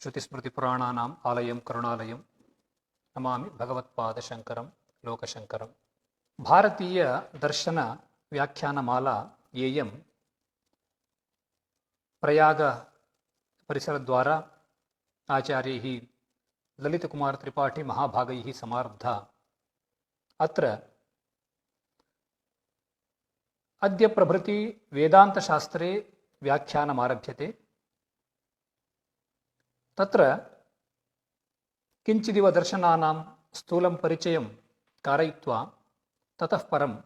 श्रुतिस्मृतिपुराणानाम् आलयं करुणालयं नमामि भगवत्पादशङ्करं लोकशङ्करं। भारतीयदर्शनव्याख्यानमाला येयं प्रयागपरिसरद्वारा आचार्यैः ललितकुमारत्रिपाठी महाभागैः समारब्धा। अत्र अद्य प्रभृति वेदान्तशास्त्रे व्याख्यानमारभ्यते। तत्र किञ्चिदिव दर्शनानां स्थूलं परिचयं कारयित्वा ततः परम्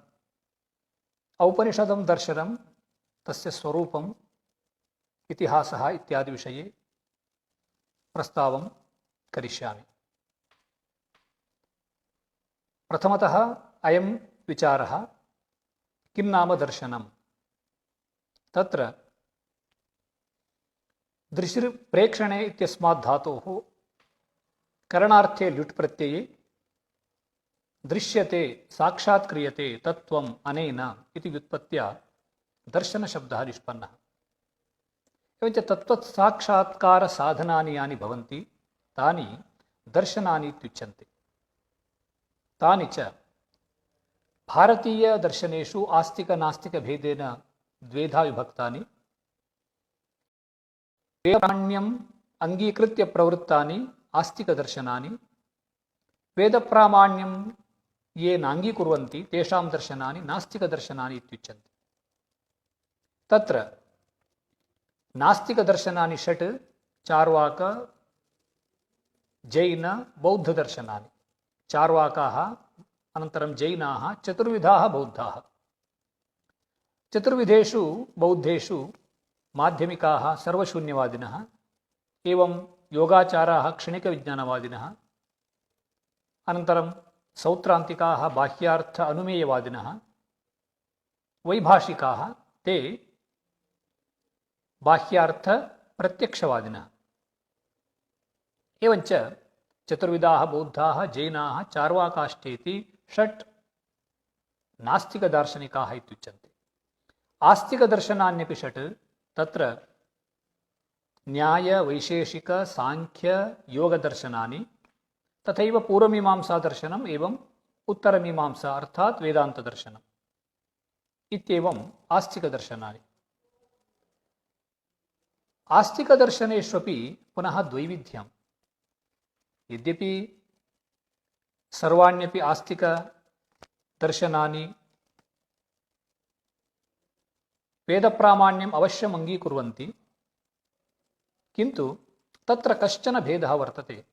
औपनिषदं दर्शनं, तस्य स्वरूपम्, इतिहासः इत्यादि विषये प्रस्तावं करिष्यामि। प्रथमतः अयं विचारः किं नाम दर्शनं। तत्र दृशिर्प्रेक्षणे इत्यस्मात् धातोः करणार्थे ल्युट् प्रत्यये दृश्यते साक्षात् क्रियते तत्त्वम् अनेन इति व्युत्पत्त्या दर्शनशब्दः निष्पन्नः। एवञ्च तत्त्वसाक्षात्कारसाधनानि यानि भवन्ति तानि दर्शनानि इत्युच्यन्ते। तानि च भारतीयदर्शनेषु आस्तिकनास्तिकभेदेन द्वेधा विभक्तानि। वेदप्रामाण्यम् अङ्गीकृत्य प्रवृत्तानि आस्तिकदर्शनानि, वेदप्रामाण्यं ये नाङ्गीकुर्वन्ति तेषां दर्शनानि नास्तिकदर्शनानि इत्युच्यन्ते। तत्र नास्तिकदर्शनानि षट्: चार्वाक, जैन, बौद्धदर्शनानि। चार्वाकाः अनन्तरं जैनाः, चतुर्विधाः बौद्धाः। चतुर्विधेषु बौद्धेषु माध्यमिकाः सर्वशून्यवादिनः, एवं योगाचाराः क्षणिकविज्ञानवादिनः, अनन्तरं सौत्रान्तिकाः बाह्यार्थ अनुमेयवादिनः, वैभाषिकाः ते बाह्यार्थ प्रत्यक्षवादिनः। एवञ्च चतुर्विधाः बौद्धाः, जैनाः, चार्वाकाश्चेति षट् नास्तिकदार्शनिकाः इत्युच्यन्ते। आस्तिकदर्शनान्यपि षट्, तत्र न्याय, वैशेषिक, सांख्य, योगदर्शनानि, तथैव पूर्वमीमांसादर्शनम् एवं उत्तरमीमांसा अर्थात् वेदान्तदर्शनम् इत्येवम् आस्तिकदर्शनानि। आस्तिकदर्शनेष्वपि पुनः द्वैविध्यम्। यद्यपि सर्वाण्यपि आस्तिकदर्शनानि वेदप्रामाण्यम् अवश्यम् अङ्गीकुर्वन्ति, किन्तु तत्र कश्चन भेदः वर्तते।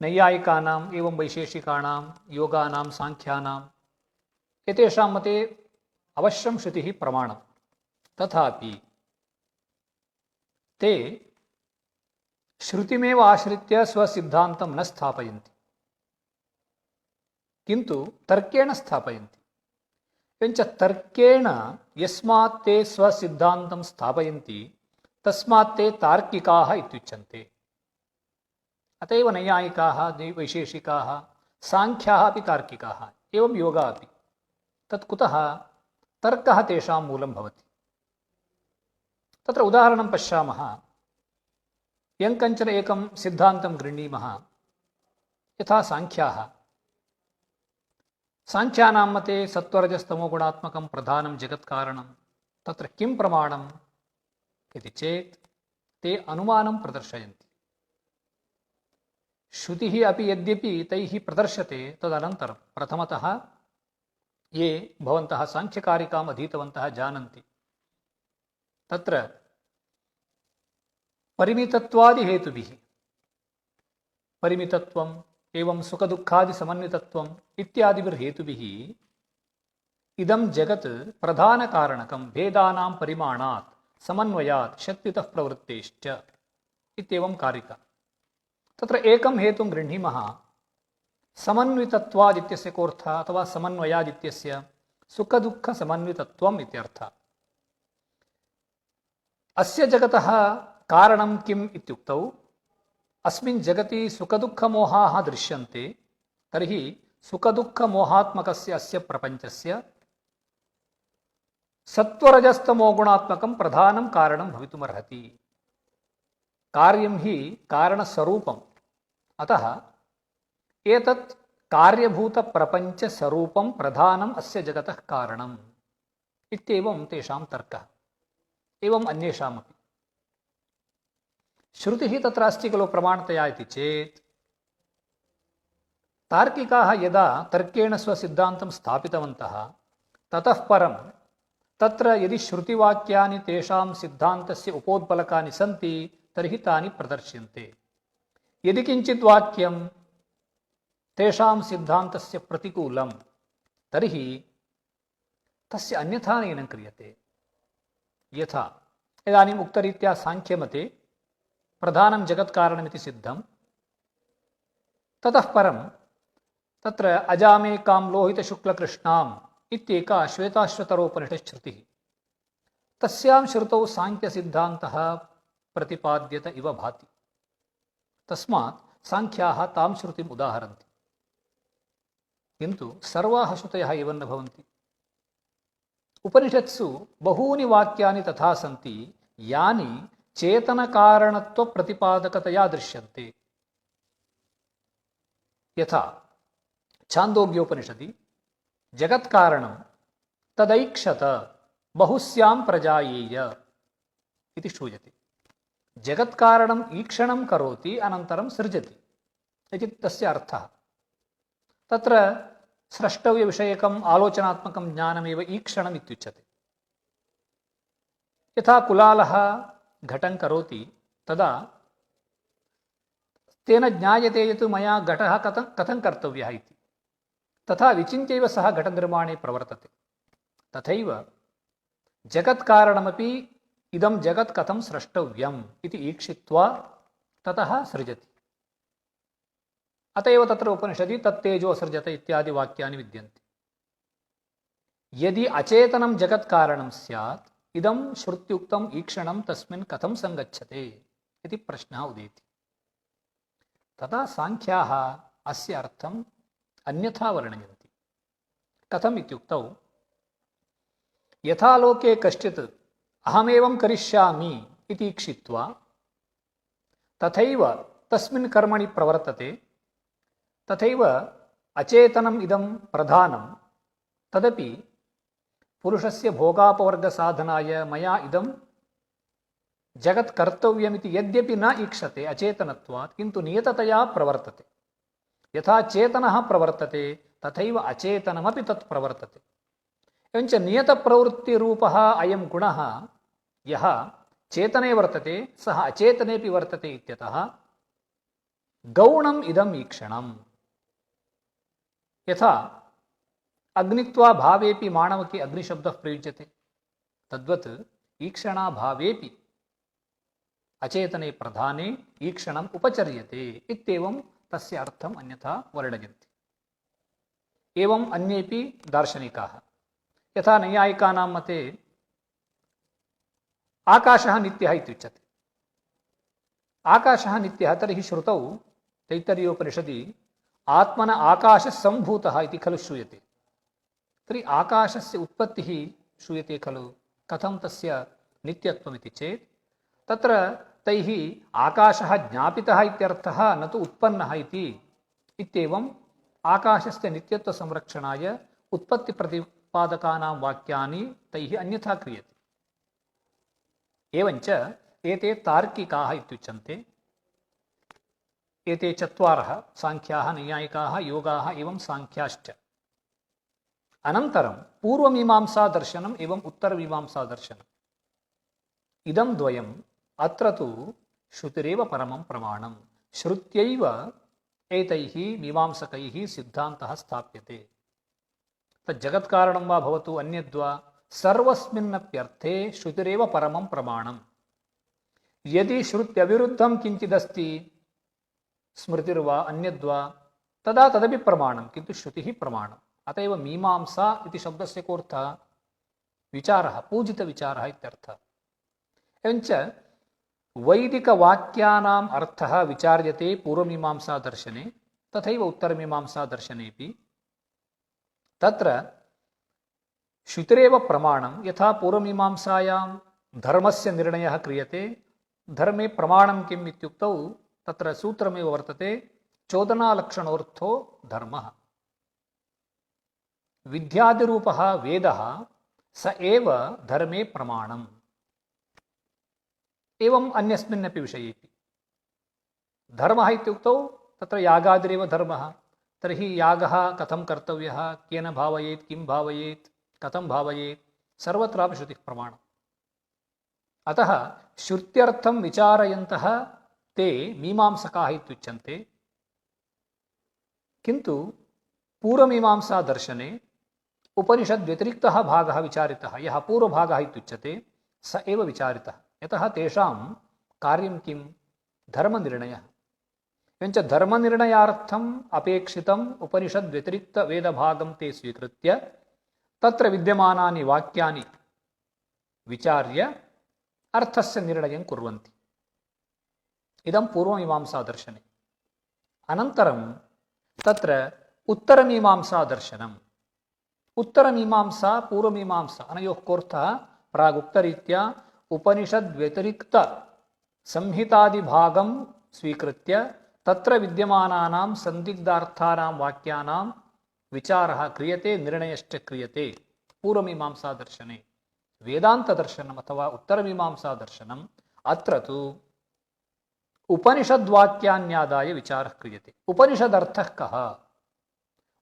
नैयायिकानाम् एवं वैशेषिकाणां, योगानां, सांख्यानां एतेषां मते अवश्यं श्रुतिः प्रमाणं। तथापि ते श्रुतिमेव आश्रित्य स्वसिद्धान्तं न स्थापयन्ति, किन्तु तर्केण स्थापयन्ति। एवञ्च तर्केण यस्मात् ते स्वसिद्धान्तं स्थापयन्ति तस्मात् ते तार्किकाः इत्युच्यन्ते। अत एव नैयायिकाः, वैशेषिकाः, सांख्याः अपि तार्किकाः, एवं योगा अपि। तत् कुतः? तर्कः तेषां मूलं भवति। तत्र उदाहरणं पश्यामः। यं कञ्चन एकं सिद्धान्तं गृह्णीमः, यथा सांख्याः। सांख्यानां मते सत्त्वरजस्तमोगुणात्मकं प्रधानं जगत्कारणं। तत्र किं प्रमाणम् इति चेत् ते अनुमानं प्रदर्शयन्ति। श्रुतिः अपि यद्यपि तैः प्रदर्श्यते, तदनन्तरं प्रथमतः ये भवन्तः सांख्यकारिकाम् अधीतवन्तः जानन्ति, तत्र परिमितत्वादिहेतुभिः, परिमितत्वम् एवं सुखदुःखादिसमन्वितत्वम् इत्यादिभिर्हेतुभिः इदं जगत् प्रधानकारणकं भेदानां परिमाणात् समन्वयात् शक्तितः प्रवृत्तेश्च इत्येवं कारिका। तत्र एकं हेतुं गृह्णीमः। समन्वितत्वाद् इत्यस्य कोऽर्थः अथवा समन्वयाद् इत्यस्य सुखदुःखसमन्वितत्वम् इत्यर्थः। अस्य जगतः कारणं किम् इत्युक्तौ, अस्मिन् जगति सुखदुःखमोहाः दृश्यन्ते, तर्हि सुखदुःखमोहात्मकस्य अस्य प्रपञ्चस्य सत्वरजस्तमोगुणात्मकं प्रधानं कारणं भवितुमर्हति। कार्यं हि कारणस्वरूपम्, अतः एतत् कार्यभूतप्रपञ्चस्वरूपं प्रधानम् अस्य जगतः कारणम् इत्येवं तेषां तर्कः। एवम् अन्येषामपि। श्रुतिः तत्र अस्ति खलु प्रमाणतया इति चेत् तार्किकाः यदा तर्केण स्वसिद्धान्तं स्थापितवन्तः ततः परं तत्र यदि श्रुतिवाक्यानि तेषां सिद्धान्तस्य उपोद्बलकानि सन्ति तर्हि तानि प्रदर्श्यन्ते। यदि किञ्चित् वाक्यं तेषां सिद्धान्तस्य प्रतिकूलं तर्हि तस्य अन्यथा नयनं क्रियते। यथा इदानीम् उक्तरीत्या साङ्ख्यमते प्रधानं जगत्कारणमिति सिद्धं, ततः परं तत्र अजामेकां लोहितशुक्लकृष्णाम् इत्येका श्वेताश्वतरोपनिषच्छ्रुतिः, तस्यां श्रुतौ साङ्ख्यसिद्धान्तः प्रतिपाद्यत इव भाति। तस्मात् साङ्ख्याः तां श्रुतिम् उदाहरन्ति, किन्तु सर्वाः श्रुतयः एवं न भवन्ति। उपनिषत्सु बहूनि वाक्यानि तथा सन्ति यानि चेतनकारणत्वप्रतिपादकतया दृश्यन्ते। यथा छान्दोग्योपनिषदि जगत्कारणं तदैक्षत बहुस्यां प्रजायेय इति श्रूयते। जगत्कारणम् ईक्षणं करोति अनन्तरं सृजति इति तस्य अर्थः। तत्र स्रष्टव्यविषयकम् आलोचनात्मकं ज्ञानमेव ईक्षणम् इत्युच्यते। यथा कुलालः घटं करोति तदा तेन ज्ञायते यत् मया घटः कथं कर्तव्यः इति, तथा विचिन्त्यैव सः घटनिर्माणे प्रवर्तते। तथैव जगत्कारणमपि इदं जगत् कथं स्रष्टव्यम् इति ईक्षित्वा ततः सृजति। अत एव तत्र उपनिषदि तत्तेजो सृजत इत्यादि वाक्यानि विद्यन्ते। यदि अचेतनं जगत्कारणं स्यात् इदं श्रुत्युक्तम् ईक्षणं तस्मिन् कथं सङ्गच्छते इति प्रश्नः उदेति। तदा साङ्ख्याः अस्य अर्थम् अन्यथा वर्णयन्ति। कथम् इत्युक्तौ, यथा लोके कश्चित् अहमेवं करिष्यामि इति ईक्षित्वा तथैव तस्मिन् कर्मणि प्रवर्तते, तथैव अचेतनम् इदं प्रधानं तदपि पुरुषस्य भोगापवर्गसाधनाय मया इदं जगत् कर्तव्यमिति यद्यपि न ईक्षते अचेतनत्वात्, किन्तु नियततया प्रवर्तते। यथा चेतनः प्रवर्तते तथैव अचेतनमपि तत् प्रवर्तते। एवञ्च नियतप्रवृत्तिरूपः अयं गुणः यः चेतने वर्तते सः अचेतनेपि वर्तते इत्यतः गौणम् इदम् ईक्षणम्। यथा अग्नित्वा भावेपि माणवके अग्निशब्दः प्रयुज्यते, तद्वत् ईक्षणाभावेपि अचेतने प्रधाने ईक्षणम् उपचर्यते इत्येवं तस्य अर्थम् अन्यथा वर्णयन्ति। एवम् अन्येपि दार्शनिकाः, यथा नैयायिकानां मते आकाशः नित्यः इत्युच्यते। आकाशः नित्यः तर्हि श्रुतौ तैत्तरीयोपनिषदि आत्मन आकाशसम्भूतः इति खलु श्रूयते। तर्हि आकाशस्य उत्पत्तिः श्रूयते खलु, कथं तस्य नित्यत्वमिति चेत् तत्र तैः आकाशः ज्ञापितः इत्यर्थः न तु उत्पन्नः इति इत्येवम् आकाशस्य नित्यत्वसंरक्षणाय उत्पत्तिप्रतिपादकानां वाक्यानि तैः अन्यथा क्रियते। एवञ्च एते तार्किकाः इत्युच्यन्ते। एते चत्वारः साङ्ख्याः, नैयायिकाः, योगाः एवं साङ्ख्याश्च। अनन्तरं पूर्वमीमांसादर्शनम् एवम् उत्तरमीमांसादर्शनम्। इदं द्वयम् अत्र तु श्रुतिरेव परमं प्रमाणम्। श्रुत्यैव एतैः मीमांसकैः सिद्धान्तः स्थाप्यते। तज्जगत्कारणं वा भवतु अन्यद्वा सर्वस्मिन्नप्यर्थे श्रुतिरेव परमं प्रमाणम्। यदि श्रुत्यविरुद्धं किञ्चिदस्ति स्मृतिर्वा अन्यद्वा तदा तदपि प्रमाणं, किन्तु श्रुतिः प्रमाणम्। अत एव मीमांसा इति शब्दस्य कोऽर्थः? विचारः, पूजितविचारः इत्यर्थः। एवञ्च वैदिकवाक्यानाम् अर्थः विचार्यते पूर्वमीमांसादर्शने तथैव उत्तरमीमांसादर्शनेपि। तत्र श्रुतिरेव प्रमाणं। यथा पूर्वमीमांसायां धर्मस्य निर्णयः क्रियते धर्मे प्रमाणं किम् इत्युक्तौ तत्र सूत्रमेव वर्तते चोदनालक्षणोऽर्थो धर्मः। विद्यादिरूपः वेदः स एव धर्मे प्रमाणम्। एवम् अन्यस्मिन्नपि विषयेपि धर्मः इत्युक्तौ तत्र यागादिरेव धर्मः। तर्हि यागः कथं कर्तव्यः, केन भावयेत्, किं भावयेत्, कथं भावयेत्, सर्वत्रापि श्रुतिः प्रमाणम्। अतः श्रुत्यर्थं विचारयन्तः ते मीमांसकाः इत्युच्यन्ते। किन्तु पूर्वमीमांसा दर्शने उपनिषद्व्यतिरिक्तः भागः विचारितः, यः पूर्वभागः इत्युच्यते स एव विचारितः। यतः तेषां कार्यं किं, धर्मनिर्णयः। एवञ्च धर्मनिर्णयार्थम् अपेक्षितम् उपनिषद्व्यतिरिक्तवेदभागं ते स्वीकृत्य तत्र विद्यमानानि वाक्यानि विचार्य अर्थस्य निर्णयं कुर्वन्ति। इदं पूर्वमीमांसादर्शने। अनन्तरं तत्र उत्तरमीमांसादर्शनम्। उत्तरमीमांसा पूर्वमीमांसा अनयोः कोऽर्थः प्रागुक्तरीत्या उपनिषद्व्यतिरिक्त संहितादिभागं स्वीकृत्य तत्र विद्यमानानां संदिग्धार्थानां वाक्यानां विचारः क्रियते, निर्णयश्च क्रियते पूर्वमीमांसादर्शने। वेदान्तदर्शनम् अथवा उत्तरमीमांसादर्शनम् अत्र तु उपनिषद्वाक्यान्यादाय विचारः क्रियते। उपनिषदर्थः कः,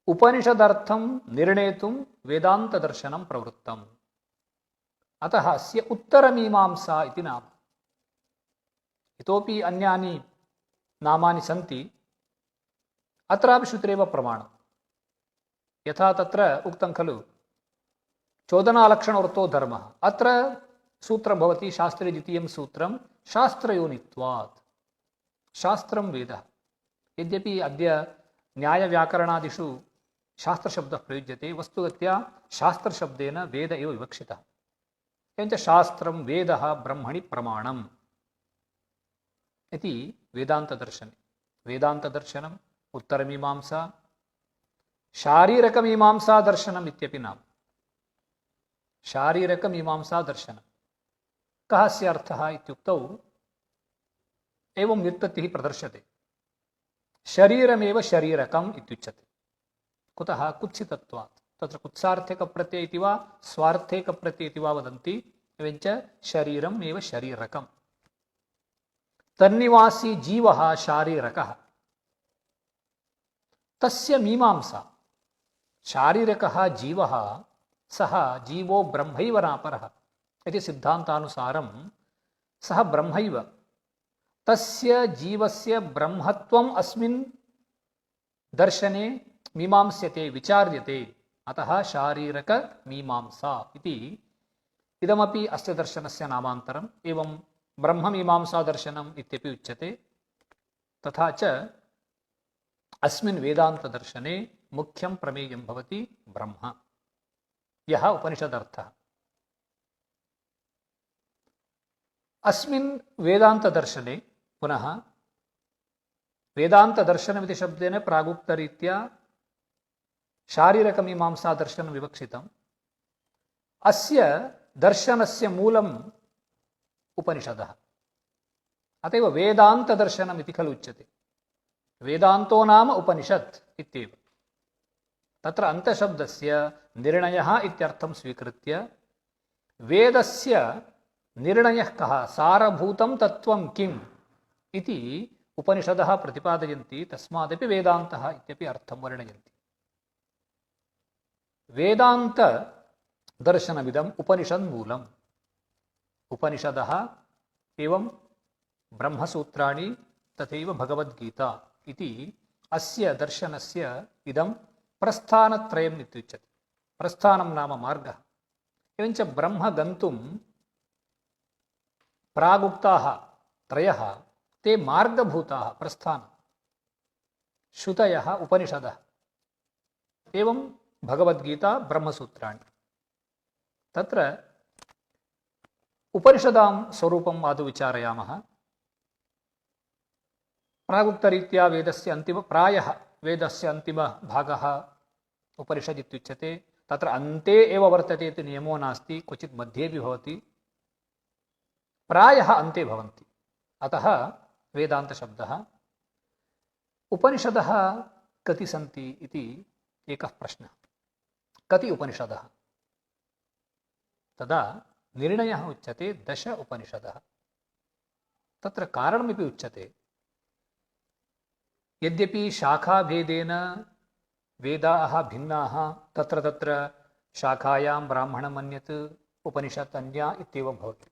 उपनिषदर्थं निर्णेतुं वेदान्तदर्शनं प्रवृत्तम्। अतः अस्य उत्तरमीमांसा इति नाम। इतोपि अन्यानि नामानि सन्ति, अत्रापि श्रुतिरेव प्रमाणम्। यथा तत्र उक्तं खलु चोदनालक्षणोऽर्थो धर्मः। अत्र सूत्रं भवति शास्त्रे द्वितीयं सूत्रं शास्त्रयोनित्वात्। शास्त्रं वेदः। यद्यपि अद्य न्यायव्याकरणादिषु शास्त्रशब्दः प्रयुज्यते, वस्तुगत्या शास्त्रशब्देन वेद एव विवक्षितः। एवञ्च शास्त्रं वेदः ब्रह्मणि प्रमाणम् इति वेदान्तदर्शने। वेदान्तदर्शनम् उत्तरमीमांसा, शारीरकमीमांसादर्शनम् इत्यपि नाम। शारीरकमीमांसादर्शनं कः अस्य अर्थः इत्युक्तौ एवं व्युत्पत्तिः प्रदर्श्यते। शरीरमेव शरीरकम् इत्युच्यते। कुतः? कुत्सितत्वात्। तत्र कुत्सार्थकप्रत्यय इति वा स्वार्थकप्रत्यय इति वा वदन्ति। एवञ्च शरीरम् एव शरीरकम्। तन्निवासी जीवः शारीरकः। तस्य मीमांसा। शारीरकः जीवः सः जीवो ब्रह्मैव नापरः इति सिद्धान्तानुसारं सः ब्रह्मैव। तस्य जीवस्य ब्रह्मत्वम् अस्मिन् दर्शने मीमांस्यते, विचार्यते। अतः शारीरकमीमांसा इति इदमपि अस्य दर्शनस्य नामान्तरम्। एवं ब्रह्ममीमांसादर्शनम् इत्यपि उच्यते। तथा च अस्मिन् वेदान्तदर्शने मुख्यं प्रमेयं भवति ब्रह्म, यः उपनिषदर्थः। अस्मिन् वेदान्तदर्शने पुनः वेदान्तदर्शनमिति शब्देन प्रागुक्तरीत्या शारीरकमीमांसादर्शनं विवक्षितम्। अस्य दर्शनस्य मूलम् उपनिषदः। अत एव वेदान्तदर्शनम् इति खलु उच्यते। वेदान्तो नाम उपनिषत् इत्येव। तत्र अन्तशब्दस्य निर्णयः इत्यर्थं स्वीकृत्य वेदस्य निर्णयः कः, सारभूतं तत्त्वं किम् इति उपनिषदः प्रतिपादयन्ति। तस्मादपि वेदान्तः इत्यपि अर्थं वर्णयन्ति। वेदान्तदर्शनमिदम् उपनिषन्मूलम्। उपनिषदः एवं ब्रह्मसूत्राणि तथैव भगवद्गीता इति अस्य दर्शनस्य इदं प्रस्थानत्रयम् इत्युच्यते। प्रस्थानं नाम मार्गः। एवञ्च ब्रह्म गन्तुं प्रागुक्ताः त्रयः ते मार्गभूताः प्रस्थानं। श्रुतयः उपनिषदः, एवं भगवद्गीता ब्रह्मसूत्राणि। तत्र उपनिषदां स्वरूपम् आदौ विचारयामः। प्रागुक्तरीत्या वेदस्य प्रायः वेदस्य अन्तिमभागः उपनिषद् इत्युच्यते। तत्र अन्ते एव वर्तते इति नियमो नास्ति, क्वचित् मध्येपि भवति। प्रायः अन्ते भवन्ति। अतः वेदान्तशब्दः। उपनिषदः कति सन्ति इति एकः प्रश्नः। कति उपनिषदः? तदा निर्णयः उच्यते 10 उपनिषदः। तत्र कारणमपि उच्यते। यद्यपि शाखाभेदेन वेदाः भिन्नाः, तत्र तत्र शाखायां ब्राह्मणम् अन्यत् उपनिषत् अन्या इत्येव भवति।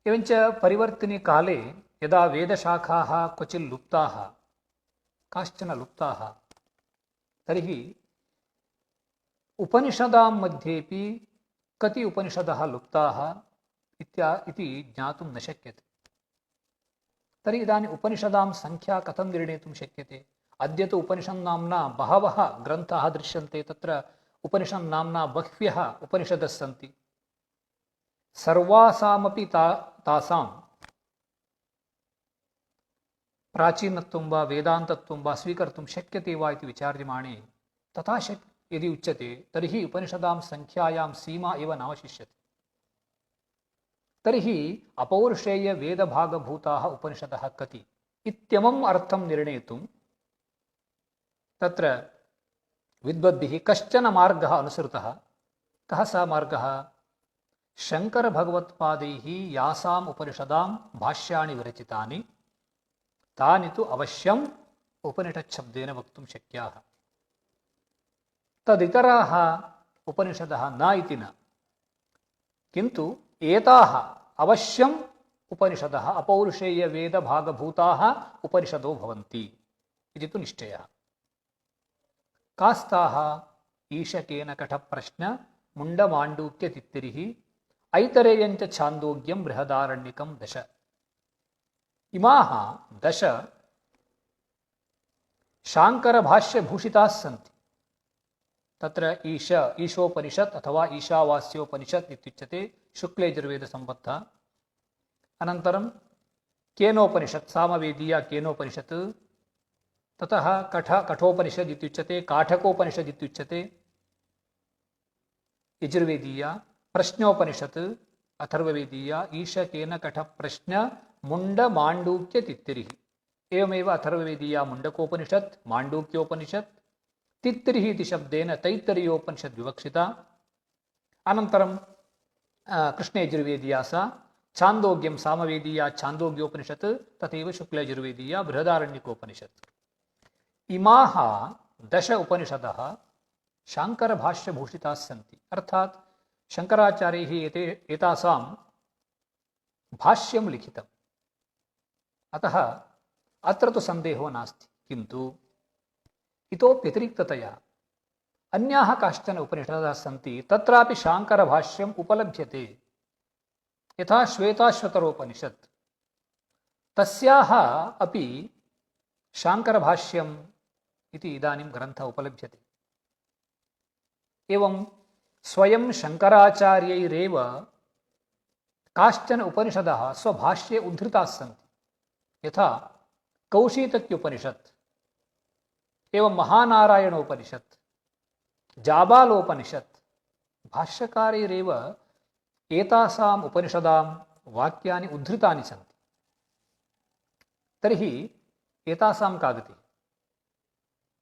एवञ्च परिवर्तने काले यदा वेदशाखाः क्वचित् लुप्ताः, काश्चन लुप्ताः, तर्हि उपनिषदां मध्येपि कति उपनिषदः लुप्ताः इति ज्ञातुं न शक्यते। तर्हि इदानीम् उपनिषदां संख्या कथं निर्णेतुं शक्यते? अद्य तु उपनिषन्नाम्ना बहवः ग्रन्थाः दृश्यन्ते। तत्र उपनिषन्नाम्ना बह्व्यः उपनिषदः सन्ति। सर्वासामपि तासां प्राचीनत्वं वा वेदान्तत्वं वा स्वीकर्तुं शक्यते वा इति विचार्यमाणे तथा यदि उच्यते तर्हि उपनिषदां संख्यायां सीमा एव नावशिष्यते। तर्हि अपौरुषेयवेदभागभूताः उपनिषदः कति इत्यमुम् अर्थं निर्णेतुं तत्र विद्वद्भिः कश्चन मार्गः अनुसृतः। कः सः मार्गः? शङ्करभगवत्पादैः यासाम् उपनिषदां भाष्याणि विरचितानि तानि तु अवश्यम् उपनिषच्छब्देन वक्तुं शक्याः। तदितराः उपनिषदः न इति न, किन्तु एताः अवश्यम् उपनिषदः अपौरुषेयवेदभागभूताः उपनिषदो भवन्ति इति तु निश्चयः। कास्ताः? ईशकेन कठप्रश्न मुण्डमाण्डूक्यतित्तिरिः ऐतरेयञ्च छान्दोग्यं बृहदारण्यकं 10। इमाः 10 शाङ्करभाष्यभूषिताः सन्ति। तत्र ईशोपनिषत् अथवा ईशावास्योपनिषत् इत्युच्यते, शुक्लयजुर्वेदसम्बद्धः। अनन्तरं केनोपनिषत्, सामवेदीया केनोपनिषत्। ततः कठोपनिषद् इत्युच्यते, काठकोपनिषद् इत्युच्यते यजुर्वेदीया। प्रश्नोपनिषत् अथर्ववेदीया। ईशकेन कठप्रश्न मुण्डमाण्डूक्यतित्तिरिः। एवमेव अथर्ववेदीया मुण्डकोपनिषत्, माण्डूक्योपनिषत्। तित्तिरिः इति शब्देन तैत्तरीयोपनिषद् विवक्षिता। अनन्तरं कृष्णयजुर्वेदीया सा। छान्दोग्यं सामवेदीया छान्दोग्योपनिषत्, तथैव शुक्लयजुर्वेदीया बृहदारण्यकोपनिषत्। इमाः 10 उपनिषदः शाङ्करभाष्यभूषिताः सन्ति। अर्थात् शङ्कराचार्यैः एतासां भाष्यं लिखितम्। अतः अत्र तु सन्देहो नास्ति। किन्तु इतोप्यतिरिक्ततया अन्याः काश्चन उपनिषदः सन्ति, तत्रापि शाङ्करभाष्यम् उपलभ्यते। यथा श्वेताश्वतरोपनिषत्, तस्याः अपि शाङ्करभाष्यम् इति इदानीं ग्रन्थः उपलभ्यते। एवं स्वयं शङ्कराचार्यैरेव काश्चन उपनिषदः स्वभाष्ये उद्धृताः सन्ति। यथा कौशीतक्योपनिषत्, एवं महानारायणोपनिषत्, जाबालोपनिषत्। भाष्यकारैरेव एतासाम् उपनिषदां वाक्यानि उद्धृतानि सन्ति। तर्हि एतासां का गतिः?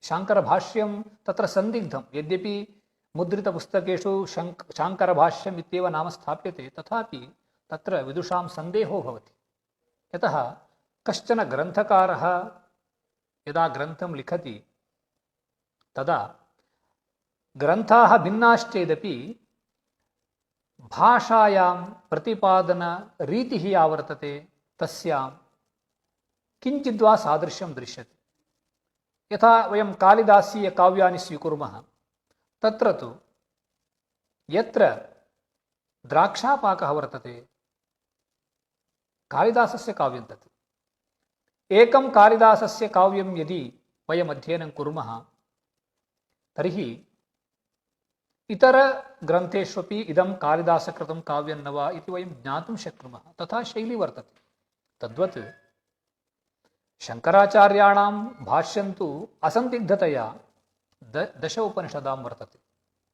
शाङ्करभाष्यं तत्र सन्दिग्धं। यद्यपि मुद्रितपुस्तकेषु शाङ्करभाष्यम् इत्येव नाम स्थाप्यते, तथापि तत्र विदुषां सन्देहो भवति। यतः कश्चन ग्रन्थकारः यदा ग्रन्थं लिखति तदा ग्रन्थाः भिन्नाश्चेदपि भाषायां प्रतिपादनरीतिः या वर्तते तस्यां किञ्चिद्वा सादृश्यं दृश्यते। यथा वयं कालिदासीयकाव्यानि स्वीकुर्मः, तत्र तु यत्र द्राक्षापाकः वर्तते कालिदासस्य काव्यं तत्। एकं कालिदासस्य काव्यं यदि वयम् अध्ययनं कुर्मः तर्हि इतरग्रन्थेष्वपि इदं कालिदासकृतं काव्यं न वा इति वयं ज्ञातुं शक्नुमः। तथा शैली वर्तते। तद्वत् शङ्कराचार्याणां भाष्यं तु असन्दिग्धतया 10 उपनिषदां वर्तते।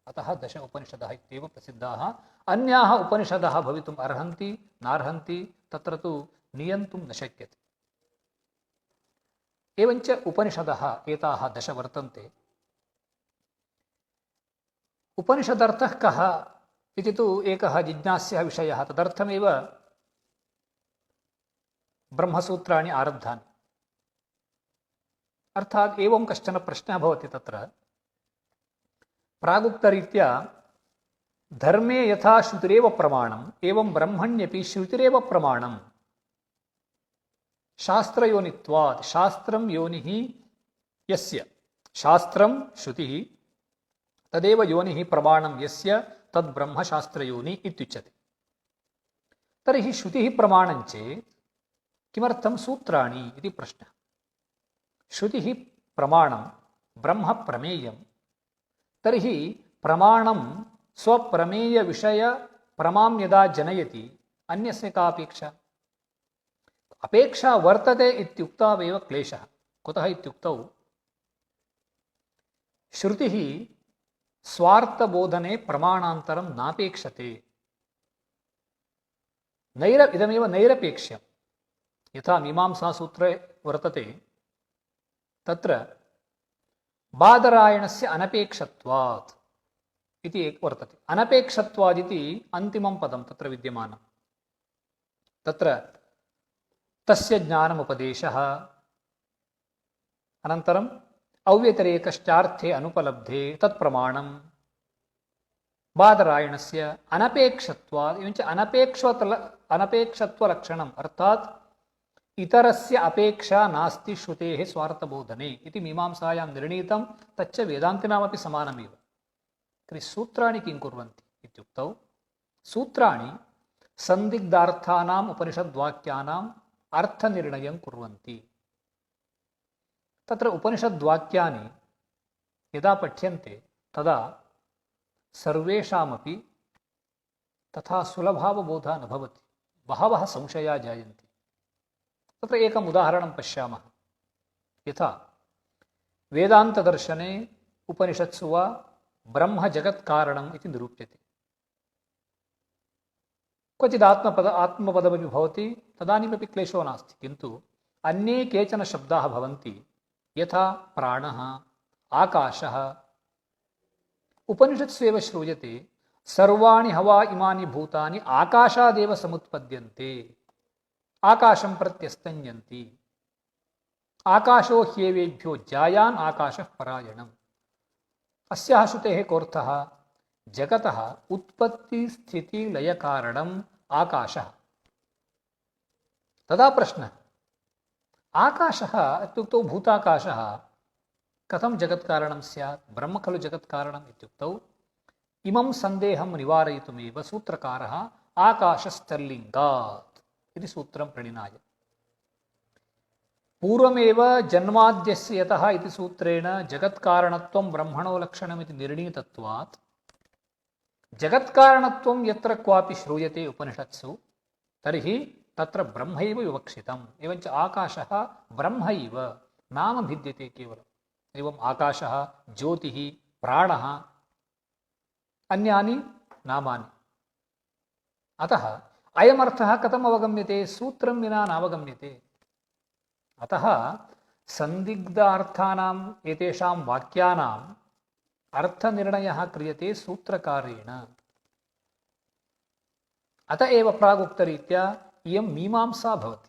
अतः 10 उपनिषदः इत्येव प्रसिद्धाः। अन्याः उपनिषदः भवितुम् अर्हन्ति नार्हन्ति, तत्र तु नियन्तुं न शक्यते। एवञ्च उपनिषदः एताः 10 वर्तन्ते। उपनिषदर्थः कः इति तु एकः जिज्ञास्यः विषयः। तदर्थमेव ब्रह्मसूत्राणि आरब्धानि। अर्थात् एवं कश्चन प्रश्नः भवति तत्र प्रागुक्तरीत्या धर्मे यथा श्रुतिरेव प्रमाणम् एवं ब्रह्मण्यपि श्रुतिरेव प्रमाणम्। शास्त्रयोनित्वात् शास्त्रं योनिः यस्य शास्त्रं श्रुतिः तदेव योनिः प्रमाणं यस्य तद्ब्रह्म शास्त्रयोनि इत्युच्यते। तर्हि श्रुतिः प्रमाणं चेत् किमर्थं सूत्राणि इति प्रश्नः। श्रुतिः प्रमाणं ब्रह्म प्रमेयं तर्हि प्रमाणं स्वप्रमेयविषय प्रमां यदा जनयति अन्यस्य का अपेक्षा? अपेक्षा वर्तते इत्युक्तावेव क्लेशः। कुतः इत्युक्तौ श्रुतिः स्वार्थबोधने प्रमाणान्तरं नापेक्षते। इदमेव नैरपेक्ष्यं। यथा मीमांसासूत्रे वर्तते तत्र बादरायणस्य अनपेक्षत्वात् इति वर्तते। अनपेक्षत्वादिति अन्तिमं पदं तत्र विद्यमानं। तत्र तस्य ज्ञानमुपदेशः अनन्तरम् अव्यतिरेकश्चार्थे अनुपलब्धे तत्प्रमाणं बादरायणस्य अनपेक्षत्वात् एवञ्च अनपेक्षत्वलक्षणम् अर्थात् इतरस्य अपेक्षा नास्ति श्रुतेः स्वार्थबोधने इति मीमांसायां निर्णीतं। तच्च वेदान्तिनामपि समानमेव। तर्हि सूत्राणि किं कुर्वन्ति इत्युक्तौ सूत्राणि सन्दिग्धार्थानाम् उपनिषद्वाक्यानाम् अर्थनिर्णयं कुर्वन्ति। तत्र उपनिषद्वाक्यानि यदा पठ्यन्ते तदा सर्वेषामपि तथा सुलभावबोधः न भवति। बहवः संशयाः जायन्ते। तत्र एकम् उदाहरणं पश्यामः। यथा वेदान्तदर्शने उपनिषत्सु वा ब्रह्म जगत्कारणम् इति निरूप्यते। क्वचित् आत्मपदमपि भवति, तदानीमपि क्लेशो नास्ति। किन्तु अन्ये केचन शब्दाः भवन्ति यथा प्राणः, आकाशः। उपनिषत्सु एव श्रूयते सर्वाणि हवा इमानि भूतानि आकाशादेव समुत्पद्यन्ते, आकाशं प्रत्यस्तन्यन्ति। आकाशो ह्येवेभ्यो जायान् आकाशः परायणम्। अस्याः श्रुतेः कोऽर्थः? जगतः उत्पत्तिस्थितिलयकारणम् आकाशः। तदा प्रश्नः, आकाशः इत्युक्तौ भूताकाशः कथं जगत्कारणं स्यात्? ब्रह्म खलु जगत्कारणम् इत्युक्तौ इमं सन्देहं निवारयितुमेव सूत्रकारः आकाशस्तर्लिङ्गात् इति सूत्रं प्रणिनाय। पूर्वमेव जन्माद्यस्य यतः इति सूत्रेण जगत्कारणत्वं ब्रह्मणो लक्षणमिति निर्णीतत्वात् जगत्कारणत्वं यत्र क्वापि श्रूयते उपनिषत्सु तर्हि तत्र ब्रह्मैव विवक्षितम्। एवञ्च आकाशः ब्रह्मैव नाम भिद्यते केवलम्। एवम् आकाशः, ज्योतिः, प्राणः अन्यानि नामानि। अतः अयमर्थः कथम् अवगम्यते? सूत्रं विना नावगम्यते। अतः संदिग्धार्थानाम् एतेषां वाक्यानाम् अर्थनिर्णयः क्रियते सूत्रकारेण। अत एव प्रागुक्तरीत्या इयं मीमांसा भवति।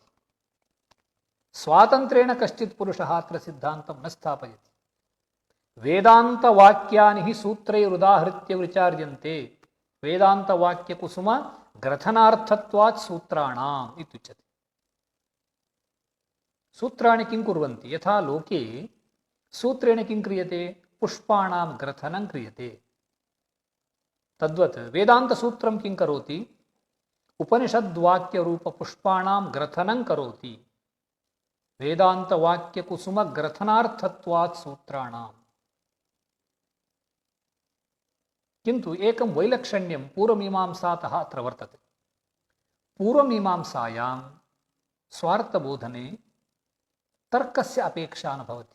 स्वातन्त्र्येण कश्चित् पुरुषः अत्र सिद्धान्तं न स्थापयति। वेदान्तवाक्यानि हि सूत्रैरुदाहृत्य विचार्यन्ते। वेदान्तवाक्यकुसुम ग्रथनार्थत्वात् सूत्राणाम् इत्युच्यते। सूत्राणि किं कुर्वन्ति? यथा लोके सूत्रेण किं क्रियते? पुष्पाणां ग्रथनं क्रियते। तद्वत् वेदान्तसूत्रं किं करोति? उपनिषद्वाक्यरूपपुष्पाणां ग्रथनं करोति। वेदान्तवाक्यकुसुमग्रथनार्थत्वात् सूत्राणाम्। किन्तु एकं वैलक्षण्यं पूर्वमीमांसातः अत्र वर्तते। पूर्वमीमांसायां स्वार्थबोधने तर्कस्य अपेक्षा न भवति।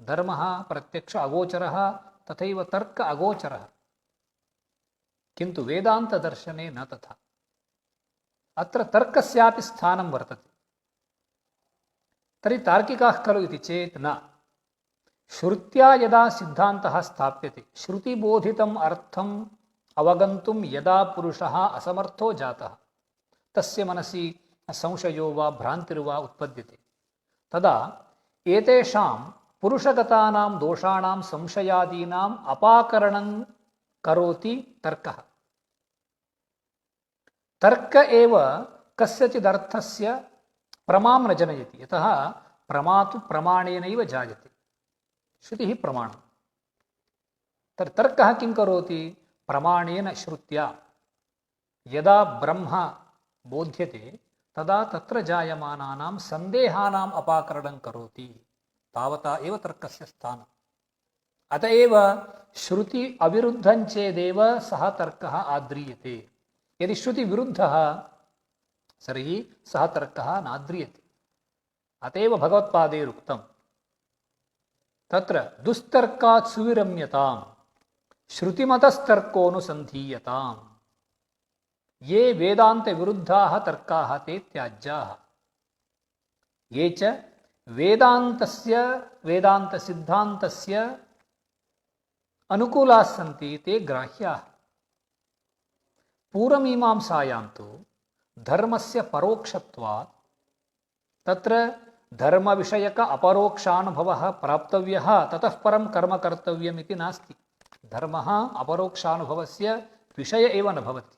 धर्मः प्रत्यक्ष अगोचरः तथैव तर्क अगोचरः। किन्तु वेदान्तदर्शने न तथा। अत्र तर्कस्यापि स्थानं वर्तते। तर्हि तार्किकाः खलु इति चेत् न। श्रुत्या यदा सिद्धान्तः स्थाप्यते, श्रुतिबोधितम् अर्थम् अवगन्तुं यदा पुरुषः असमर्थो जातः, तस्य मनसि संशयो वा भ्रान्तिर्वा उत्पद्यते, तदा एतेषां पुरुषगतानां दोषाणां संशयादीनाम् अपाकरणं करोति तर्कः। तर्क एव कस्यचिदर्थस्य प्रमां न जनयति, यतः प्रमा तु प्रमाणेनैव जायते, श्रुतिः प्रमाणम्। तर्कः किं करोति? प्रमाणेन श्रुत्या यदा ब्रह्म बोध्यते तदा तत्र जायमानानां सन्देहानाम् अपाकरणं करोति, तावता एव तर्कस्य स्थानम्। अत एव श्रुति अविरुद्धं चेदेव सः तर्कः आद्रीयते। यदि श्रुति विरुद्धः तर्हि सः तर्कः नाद्रीयते। अत एव भगवत्पादैरुक्तं तत्र दुस्तर्कात् सुविरम्यतां श्रुतिमतस्तर्कोऽनुसन्धीयताम्। ये वेदान्त विरुद्धाः तर्काः ते त्याज्याः, ये च वेदान्त सिद्धान्तस्य अनुकूलाः सन्ति ते ग्राह्याः। पूर्वमीमांसायां तु धर्मस्य परोक्षत्वात् तत्र धर्मविषयक अपरोक्षानुभवः प्राप्तव्यः, ततः परं कर्म कर्तव्यम् इति नास्ति। धर्मः अपरोक्षानुभवस्य विषय एव न भवति,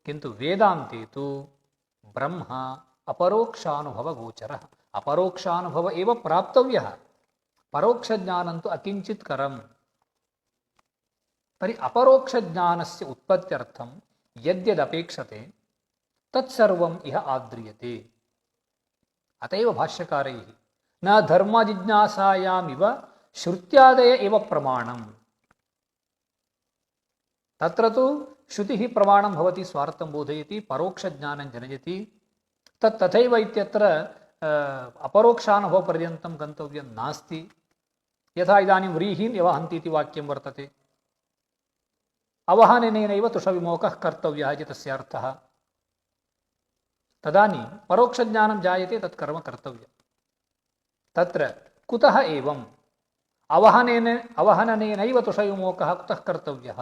किन्तु वेदान्ते तु ब्रह्म अपरोक्षानुभवगोचरः, अपरोक्षानुभव एव प्राप्तव्यः, परोक्षज्ञानं तु अकिञ्चित्करम्। तर्हि अपरोक्षज्ञानस्य उत्पत्त्यर्थं यद्यदपेक्षते तत्सर्वम् इह आद्रियते। अत एव भाष्यकारैः न धर्मजिज्ञासायामिव श्रुत्यादय एव प्रमाणम्। तत्र तु श्रुतिः प्रमाणं भवति, स्वार्थं बोधयति, परोक्षज्ञानं जनयति। तथैव इत्यत्र अपरोक्षानुभवपर्यन्तं गन्तव्यं नास्ति। यथा इदानीं व्रीहीन् व्यवहन्ति इति वाक्यं वर्तते, अवहनेनैव तुषविमोकः कर्तव्यः इति तस्य अर्थः। तदानीं परोक्षज्ञानं जायते, तत् कर्म कर्तव्यं। तत्र कुतः एवम् अवहननेनैव तुषविमोकः कुतः कर्तव्यः,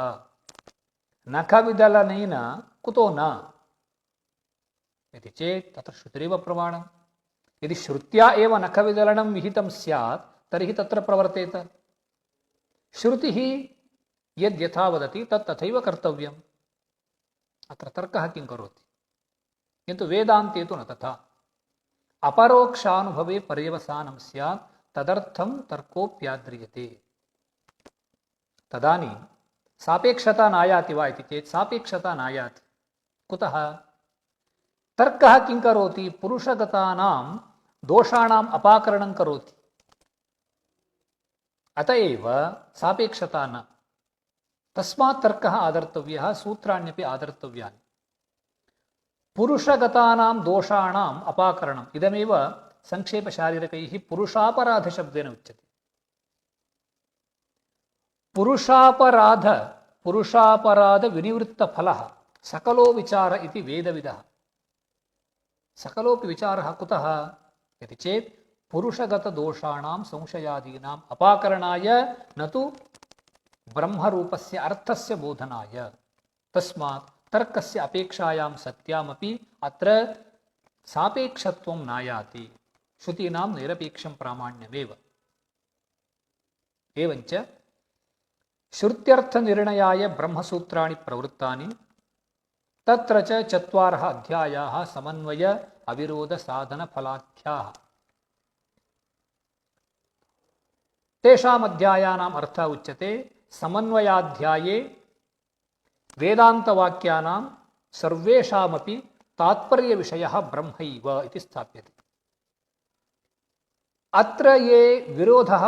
नखविदलनेन कुतो न इति चेत् तत्र श्रुतिरेव प्रमाणम्। यदि श्रुत्या एव नखविदलनं विहितं स्यात् तर्हि तत्र प्रवर्तेत। श्रुतिः यद्यथा वदति तत् तथैव कर्तव्यम्। अत्र तर्कः किं करोति? किन्तु वेदान्ते तु न तथा। अपरोक्षानुभवे पर्यवसानं स्यात्, तदर्थं तर्कोऽप्याद्रियते। तदानीं सापेक्षता नायाति वा इति चेत् सापेक्षता नायाति। कुतः? तर्कः किं करोति? पुरुषगतानां दोषाणाम् अपाकरणं करोति। अत एव सापेक्षता न। तस्मात् तर्कः आदर्तव्यः, सूत्राण्यपि आदर्तव्यानि। पुरुषगतानां दोषाणाम् अपाकरणम् इदमेव संक्षेपशारीरकैः पुरुषापराधशब्देन उच्यते। पुरुषापराध विनिवृत्तफलः सकलो विचार इति वेदविदः। सकलोपि विचारः कुतः इति चेत् पुरुषगतदोषाणां संशयादीनाम् अपाकरणाय, न तु ब्रह्मरूपस्य अर्थस्य बोधनाय। तस्मात् तर्कस्य अपेक्षायां सत्यामपि अत्र सापेक्षत्वं नायाति, श्रुतीनां निरपेक्षं प्रामाण्यमेव। एवञ्च श्रुत्यर्थनिर्णयाय ब्रह्मसूत्राणि प्रवृत्तानि, तत्र च 4 अध्यायाः समन्वय अविरोध साधन फलाख्याः। तेषाम् अध्यायानाम् अर्थः उच्यते समन्वयाध्याये वेदान्तवाक्यानां सर्वेषामपि तात्पर्यविषयः ब्रह्मैव इति स्थाप्यते। अत्र ये विरोधः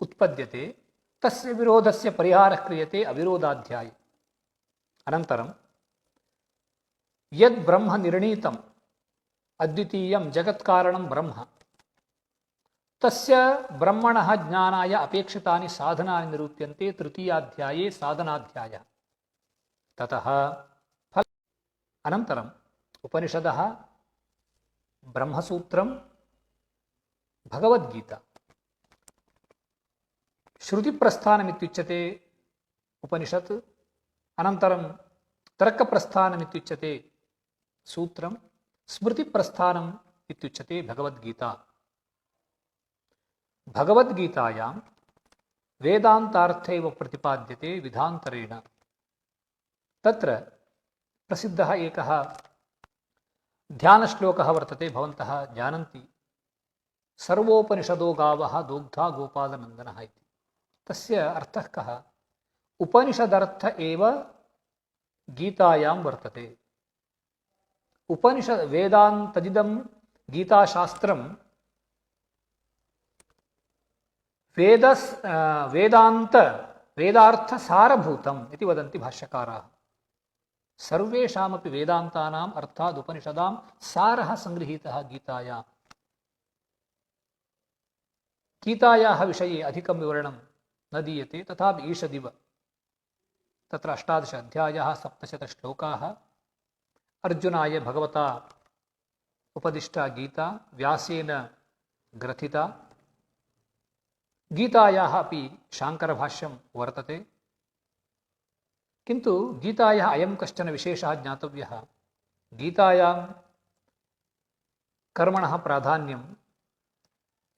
उत्पद्यते तस्य विरोधस्य परिहारः क्रियते अविरोधाध्याये। अनन्तरं यद् ब्रह्म निर्णीतम् अद्वितीयं जगत्कारणं ब्रह्म, तस्य ब्रह्मणः ज्ञानाय अपेक्षितानि साधनानि निरूप्यन्ते तृतीयाध्याये साधनाध्यायः। ततः अनन्तरं उपनिषदः ब्रह्मसूत्रं भगवद्गीता श्रुतिप्रस्थानमित्युच्यते उपनिषत् अनन्तरं तर्कप्रस्थानमित्युच्यते सूत्रं स्मृतिप्रस्थानम् इत्युच्यते भगवद्गीता भगवद्गीतायां वेदान्तार्थ एव प्रतिपाद्यते विधान्तरेण तत्र प्रसिद्धः एकः ध्यानश्लोकः वर्तते भवन्तः जानन्ति सर्वोपनिषदो गावः दोग्धा गोपालनन्दनः इति तस्य अर्थः कः उपनिषदर्थ एव गीतायां वर्तते उपनिषद वेदान्तदिदं गीताशास्त्रं वेदार्थसारभूतम् इति वदन्ति भाष्यकाराः सर्वेषामपि वेदान्तानाम् अर्थात् उपनिषदां सारः सङ्गृहीतः गीतायां गीतायाः विषये अधिकं विवरणं न दीयते तथापि ईषदिव तत्र 18 अध्यायाः 17 श्लोकाः अर्जुनाय भगवता उपदिष्टा गीता व्यासेन ग्रथिता गीतायाः अपि शाङ्करभाष्यं वर्तते किन्तु गीतायाः अयं कश्चन विशेषः ज्ञातव्यः गीतायां कर्मणः प्राधान्यं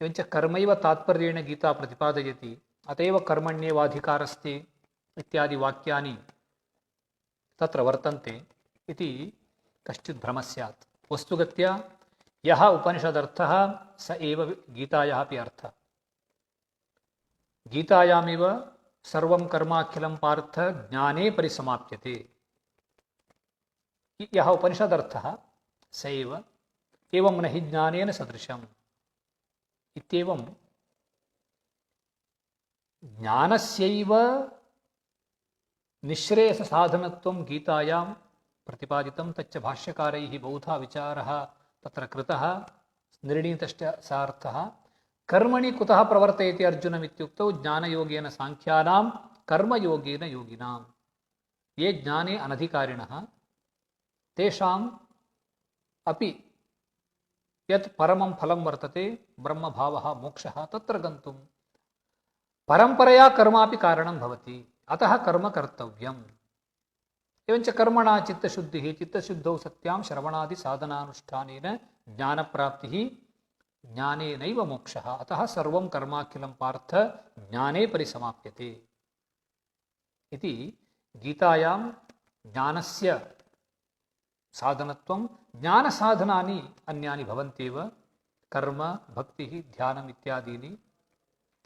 एवञ्च कर्मैव तात्पर्येण गीता प्रतिपादयति अतएव कर्मण्येवाधिकारस्ते इत्यादि वाक्यानि तत्र वर्तन्ते इति कश्चित् भ्रमः स्यात् वस्तुगत्या यः उपनिषदर्थः स एव गीतायाः अपि अर्थः गीतायामेव सर्वं कर्माखिलं पार्थ ज्ञाने परिसमाप्यते यः उपनिषदर्थः स एव एवं न हि ज्ञानेन सदृशम् इत्येवं ज्ञानस्यैव निःश्रेयससाधनत्वं गीतायां प्रतिपादितं तच्च भाष्यकारैः बहुधा विचारः तत्र कृतः निर्णीतश्च सार्थः कर्मणि कुतः प्रवर्तयति अर्जुनमित्युक्तौ ज्ञानयोगेन साङ्ख्यानां कर्मयोगेन योगिनां ये ज्ञाने अनधिकारिणः तेषाम् अपि यत् परमं फलं वर्तते ब्रह्मभावः मोक्षः तत्र गन्तुं परम्परया कर्मापि कारणं भवति अतः कर्म कर्तव्यम् एवञ्च कर्मणा चित्तशुद्धिः चित्तशुद्धौ सत्यां श्रवणादि साधनानुष्ठानेन ज्ञानप्राप्तिः ज्ञानेनैव मोक्षः अतः सर्वं कर्माखिलं पार्थ ज्ञाने परिसमाप्यते इति गीतायां ज्ञानस्य साधनत्वं ज्ञानसाधनानि अन्यानि भवन्त्येव कर्म भक्तिः ध्यानम् इत्यादीनि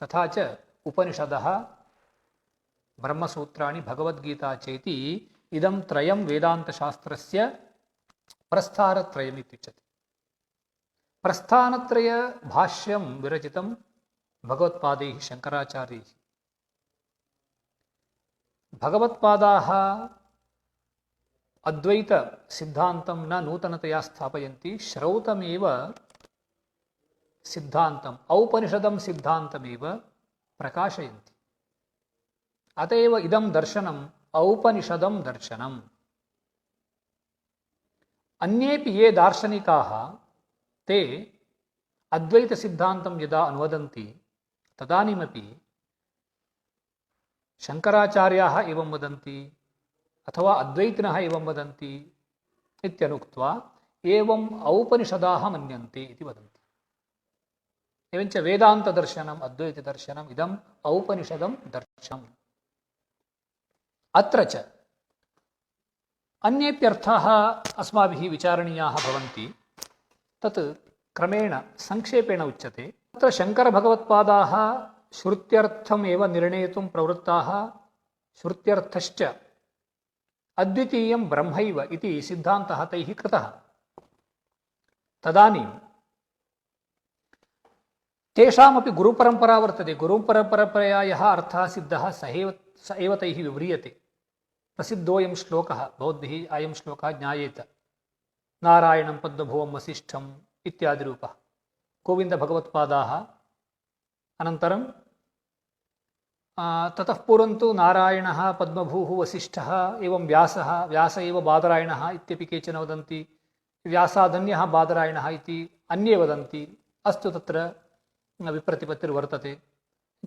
तथा च उपनिषदः ब्रह्मसूत्राणि भगवद्गीता चेति इदं त्रयं वेदान्तशास्त्रस्य प्रस्थानत्रयम् इत्युच्यते प्रस्थानत्रय भाष्यं विरचितं भगवत्पादैः शङ्कराचार्यैः भगवत्पादाः अद्वैत सिद्धान्तं न नूतनतया स्थापयन्ति श्रौतमेव सिद्धान्तम् औपनिषदं सिद्धान्तमेव प्रकाशयन्ति अतएव इदं दर्शनम् औपनिषदं दर्शनम् अन्येपि ये दार्शनिकाः ते अद्वैतसिद्धान्तं यदा अनुवदन्ति तदानीमपि शङ्कराचार्याः एवं वदन्ति अथवा अद्वैतिनः एवं वदन्ति इत्यनुक्त्वा एवम् औपनिषदाः मन्यन्ते इति वदन्ति एवञ्च वेदान्तदर्शनम् अद्वैतदर्शनम् इदम् औपनिषदं दर्शनम् अत्र च अन्येप्यर्थाः अस्माभिः विचारणीयाः भवन्ति तत् क्रमेण संक्षेपेण उच्यते तत्र शङ्करभगवत्पादाः श्रुत्यर्थमेव निर्णेतुं प्रवृत्ताः श्रुत्यर्थश्च अद्वितीयं ब्रह्मैव इति सिद्धान्तः तैः कृतः तदानीं तेषामपि गुरुपरम्परा वर्तते गुरुपरम्परया यः अर्थः सिद्धः स एव तैः विव्रियते प्रसिद्धोऽयं श्लोकः भवद्भिः अयं श्लोकः ज्ञायेत नारायणं पद्मभुवं वसिष्ठम् इत्यादिरूपः गोविन्दभगवत्पादाः अनन्तरं ततः पूर्वं तु नारायणः पद्मभूः वसिष्ठः एवं व्यास एव बादरायणः इत्यपि केचन वदन्ति व्यासादन्यः बादरायणः इति अन्ये वदन्ति। अस्तु, तत्र विप्रतिपत्तिर्वर्तते।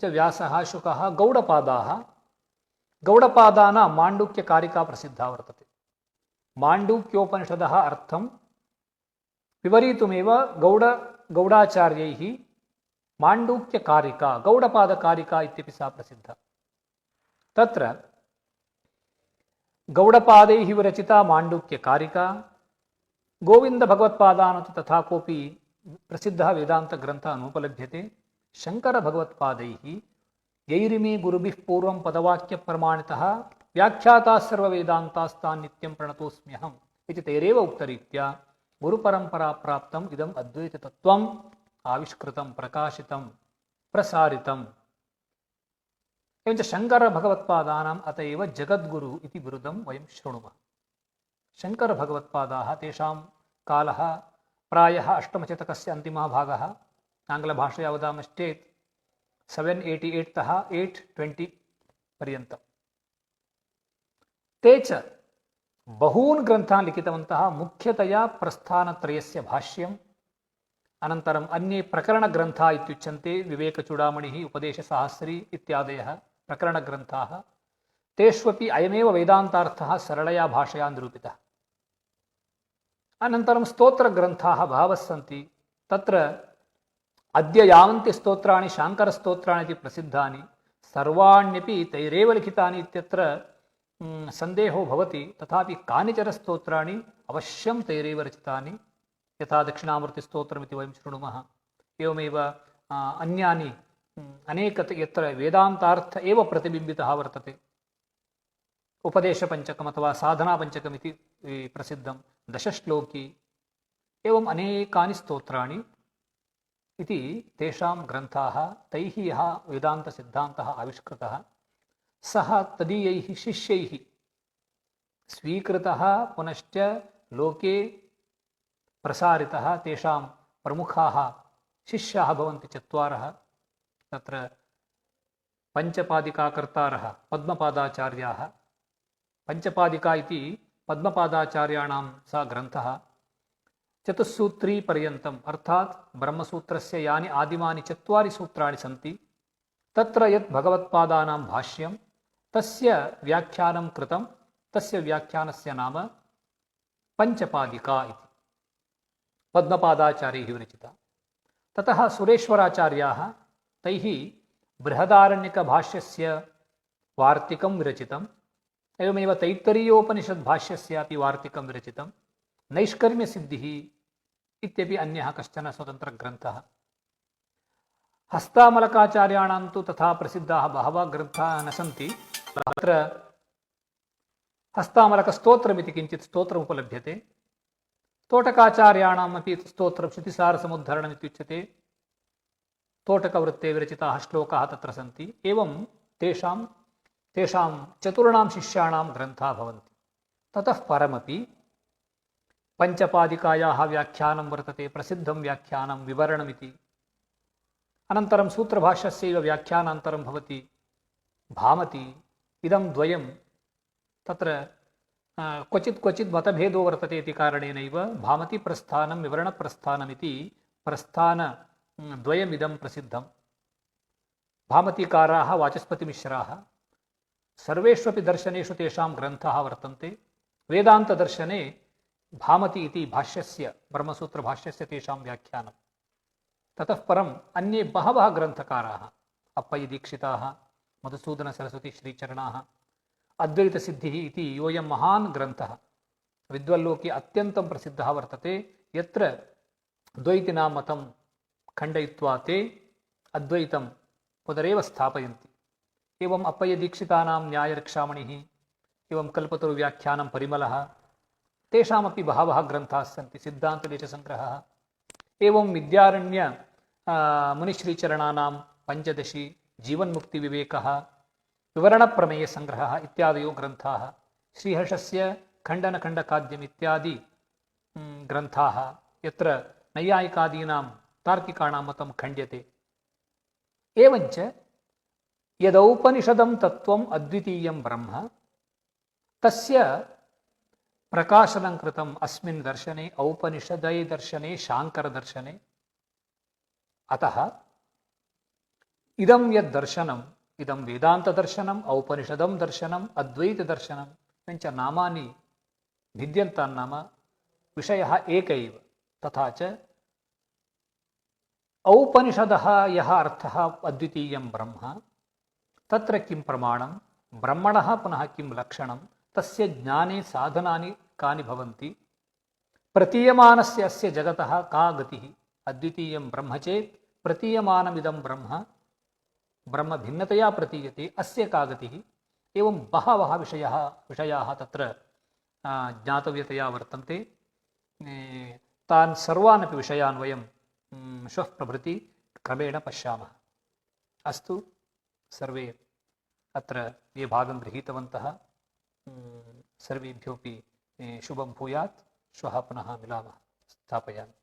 व्यासः, शुकः, गौडपादाः, गौडपादानां माण्डूक्यकारिका प्रसिद्धा वर्तते। माण्डूक्योपनिषदः अर्थं विवरीतुमेव गौडाचार्यैः माण्डूक्यकारिका, गौडपादकारिका इत्यपि सा प्रसिद्धा। तत्र गौडपादैः विरचिता माण्डूक्यकारिका, गोविन्दभगवत्पादानां तथा कोऽपि प्रसिद्धः वेदान्तग्रन्थः अनुपलभ्यते। शङ्करभगवत्पादैः यैरिमे गुरुभिः पूर्वं पदवाक्यप्रमाणितः व्याख्याताः सर्ववेदान्तास्तान् नित्यं प्रणतोऽस्म्यहम् इति तैरेव उक्तरीत्या गुरुपरम्परा प्राप्तम् इदम् अद्वैततत्त्वम् आविष्कृतं, प्रकाशितं, प्रसारितम्। एवञ्च शङ्करभगवत्पादानाम् अत एव जगद्गुरु इति बिरुदं वयं शृणुमः। शङ्करभगवत्पादाः, तेषां कालः प्रायः अष्टमशतकस्य अन्तिमः भागः, आङ्ग्लभाषया वदामश्चेत् 788 तः 820 पर्यन्तम्। ते च बहून् ग्रन्थान् लिखितवन्तः। मुख्यतया प्रस्थानत्रयस्य भाष्यम्, अनन्तरम् अन्ये प्रकरणग्रन्थाः इत्युच्यन्ते। विवेकचूडामणिः, उपदेशसाहस्री इत्यादयः प्रकरणग्रन्थाः। तेष्वपि अयमेव वेदान्तार्थः सरलया भाषया निरूपितः। अनन्तरं स्तोत्रग्रन्थाः बहवः सन्ति। तत्र अद्य यावन्ति स्तोत्राणि शाङ्करस्तोत्राणि इति प्रसिद्धानि, सर्वाण्यपि तैरेव लिखितानि इत्यत्र सन्देहो भवति। तथापि कानिचन स्तोत्राणि अवश्यं तैरेव रचितानि, यथा दक्षिणामूर्तिस्तोत्रमिति वयं शृणुमः। एवमेव अन्यानि अनेक यत्र वेदान्तार्थ एव प्रतिबिम्बितः वर्तते। उपदेशपञ्चकम् अथवा साधनापञ्चकमिति प्रसिद्धं, दशश्लोकी, एवम् अनेकानि स्तोत्राणि इति तेषां ग्रन्थाः। तैः यः वेदान्तसिद्धान्तः आविष्कृतः, सः तदीयैः शिष्यैः स्वीकृतः, पुनश्च लोके प्रसारितः। तेषां प्रमुखाः शिष्याः भवन्ति चत्वारः। तत्र पञ्चपादिकाकर्तारः पद्मपादाचार्याः। पञ्चपादिका इति पद्मपादाचार्याणां सा ग्रन्थः। चतुस्सूत्री पर्यन्तम्, अर्थात् ब्रह्मसूत्रस्य यानि आदिमानि 4 सूत्राणि सन्ति, तत्र यत् भगवत्पादानां भाष्यं, तस्य व्याख्यानं कृतं। तस्य व्याख्यानस्य नाम पञ्चपादिका इति, पद्मपादाचार्यैः विरचिता। ततः सुरेश्वराचार्याः, तैः बृहदारण्यकभाष्यस्य वार्तिकं विरचितम्। एवमेव तैत्तरीयोपनिषद्भाष्यस्यापि वार्तिकं विरचितं। नैष्कर्म्यसिद्धिः इत्यपि अन्यः कश्चन स्वतन्त्रग्रन्थः। हस्तामलकाचार्याणां तु तथा प्रसिद्धाः बहवः ग्रन्थाः न सन्ति। तत्र हस्तामलकस्तोत्रमिति किञ्चित् स्तोत्रमुपलभ्यते। तोटकाचार्याणामपि स्तोत्रं श्रुतिसारसमुद्धरणम् इत्युच्यते। तोटकवृत्ते विरचिताः श्लोकाः तत्र सन्ति। एवं तेषां चतुर्णां शिष्याणां ग्रन्थाः भवन्ति। ततः परमपि पञ्चपादिकायाः व्याख्यानं वर्तते, प्रसिद्धं व्याख्यानं विवरणमिति। अनन्तरं सूत्रभाष्यस्यैव व्याख्यानान्तरं भवति भामती। इदं द्वयं तत्र क्वचित् मतभेदो वर्तते इति कारणेनैव भामतीप्रस्थानं विवरणप्रस्थानमिति प्रस्थानद्वयमिदं प्रसिद्धं। भामतीकाराः वाचस्पतिमिश्राः। सर्वेष्वपि दर्शनेषु तेषां ग्रन्थाः वर्तन्ते। वेदान्तदर्शने भामती इति भाष्यस्य, ब्रह्मसूत्रभाष्यस्य तेषां व्याख्यानं। ततः परम् अन्ये बहवः ग्रन्थकाराः, अप्पय्यदीक्षिताः, मधुसूदनसरस्वतीश्रीचरणाः, अद्वैतसिद्धिः इति योऽयं महान् ग्रन्थः विद्वल्लोके अत्यन्तं प्रसिद्धः वर्तते। यत्र द्वैतिनां मतं खण्डयित्वा ते अद्वैतं पुनरेव स्थापयन्ति। एवम् अप्पय्यदीक्षितानां न्यायरक्षामणिः, एवं कल्पतरुव्याख्यानं परिमलः, तेषामपि बहवः ग्रन्थाः सन्ति। सिद्धान्तदेशसङ्ग्रहः, एवं विद्यारण्य मुनिश्रीचरणानां पञ्चदशी, जीवन्मुक्तिविवेकः, विवरणप्रमेयसङ्ग्रहः इत्यादयो ग्रन्थाः। श्रीहर्षस्य खण्डनखण्डकाद्यम् इत्यादि ग्रन्थाः, यत्र नैयायिकादीनां तार्किकाणां मतं खण्ड्यते। एवञ्च यदौपनिषदं तत्त्वम् अद्वितीयं ब्रह्म, तस्य प्रकाशनं कृतम् अस्मिन् दर्शने औपनिषदय दर्शने शांकर दर्शने। अतः इदं यद् दर्शनम् इदं वेदांत दर्शनम् औपनिषदं दर्शनम् अद्वैत दर्शनम् एवञ्च नामानि भिद्यन्तान् नाम विषयः एक एव। तथा च औपनिषदः यः अर्थः अद्वितीयं ब्रह्म तत्र किं प्रमाणं ब्रह्मणः पुनः किं लक्षणं तस्य ज्ञाने साधनानि कानि भवन्ति प्रतीयमानस्य अस्य जगतः का गतिः अद्वितीयं ब्रह्म चेत् प्रतीयमानमिदं ब्रह्म ब्रह्म भिन्नतया प्रतीयते अस्य का गतिः एवं बहवः विषयाः तत्र ज्ञातव्यतया वर्तन्ते। तान् सर्वान् अपि विषयान् वयं श्वः प्रभृति क्रमेण पश्यामः। अस्तु, सर्वे अत्र ये भागं गृहीतवन्तः सर्वेभ्योऽपि शुभं भूयात्। श्वः पुनः मिलामः। स्थापयामि।